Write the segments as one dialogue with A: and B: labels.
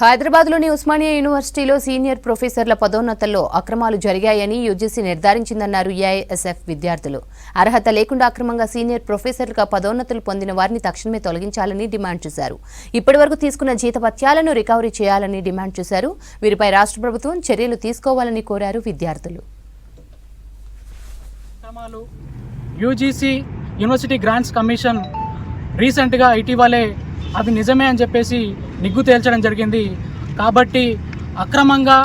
A: హైదరాబాద్లోని ఉస్మానియా యూనివర్సిటీలో సీనియర్ ప్రొఫెసర్ల పదోన్నతుల్లో అక్రమాలు జరిగాయని యూజీసీ నిర్ధారించిందన్నారు ఏఐఎస్ఎఫ్ విద్యార్థులు. అర్హత లేకుండా అక్రమంగా సీనియర్ ప్రొఫెసర్లుగా పదోన్నతులు పొందిన వారిని తక్షణమే తొలగించాలని డిమాండ్ చేశారు. ఇప్పటివరకు తీసుకున్న జీతభత్యాలను రికవరీ చేయాలని డిమాండ్ చేశారు. వీరిపై రాష్ట్ర ప్రభుత్వం చర్యలు తీసుకోవాలని కోరారు విద్యార్థులు.
B: యూజీసీ యూనివర్సిటీ గ్రాంట్స్ కమిషన్ రీసెంట్గా ఇటీవలే అది నిజమే అని చెప్పేసి నిగ్గు తేల్చడం జరిగింది. కాబట్టి అక్రమంగా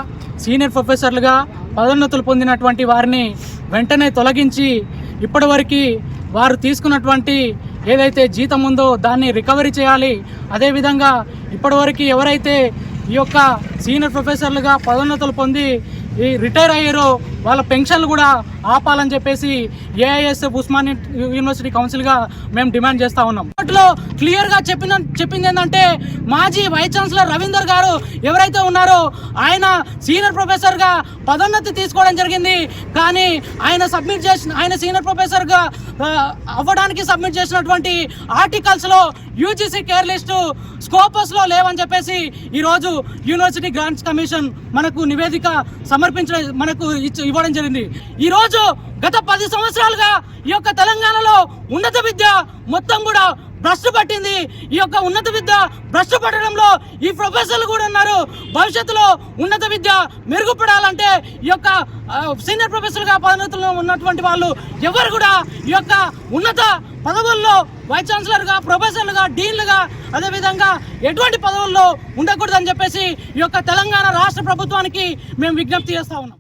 B: సీనియర్ ప్రొఫెసర్లుగా పదోన్నతులు పొందినటువంటి వారిని వెంటనే తొలగించి ఇప్పటివరకు వారు తీసుకున్నటువంటి ఏదైతే జీతం ఉందో దాన్ని రికవరీ చేయాలి. అదేవిధంగా ఇప్పటివరకు ఎవరైతే ఈ యొక్క సీనియర్ ప్రొఫెసర్లుగా పదోన్నతులు పొంది ఈ రిటైర్ అయ్యారో వాళ్ళ పెన్షన్లు కూడా ఆపాలని చెప్పేసి ఏఐఎస్ఎఫ్ ఉస్మానియా యూనివర్సిటీ కౌన్సిల్గా మేము డిమాండ్ చేస్తూ ఉన్నాం. వాటిలో క్లియర్గా చెప్పింది ఏంటంటే మాజీ వైస్ ఛాన్సలర్ రవీందర్ గారు ఎవరైతే ఉన్నారో ఆయన సీనియర్ ప్రొఫెసర్గా పదోన్నతి తీసుకోవడం జరిగింది. కానీ ఆయన సీనియర్ ప్రొఫెసర్గా అవ్వడానికి సబ్మిట్ చేసినటువంటి ఆర్టికల్స్లో యూజీసీ కేర్ లిస్టు స్కోపస్లో లేవని చెప్పేసి ఈరోజు యూనివర్సిటీ గ్రాంట్స్ కమిషన్ మనకు నివేదిక మనకు ఇవ్వడం జరిగింది. ఈరోజు గత 10 సంవత్సరాలుగా ఈ యొక్క తెలంగాణలో ఉన్నత విద్య మొత్తం కూడా భ్రష్టు పట్టింది. ఈ యొక్క ఉన్నత విద్య భ్రష్టు పట్టడంలో ఈ ప్రొఫెసర్లు కూడా ఉన్నారు. భవిష్యత్తులో ఉన్నత విద్య మెరుగుపడాలంటే ఈ యొక్క సీనియర్ ప్రొఫెసర్గా పదోన్నతుల్లో ఉన్నటువంటి వాళ్ళు ఎవరు కూడా ఈ యొక్క ఉన్నత పదవుల్లో వైస్ ఛాన్సలర్గా, ప్రొఫెసర్లుగా, డీన్లుగా అదేవిధంగా ఎటువంటి పదవుల్లో ఉండకూడదని చెప్పేసి ఈ యొక్క తెలంగాణ రాష్ట్ర ప్రభుత్వానికి మేము విజ్ఞప్తి చేస్తా ఉన్నాం.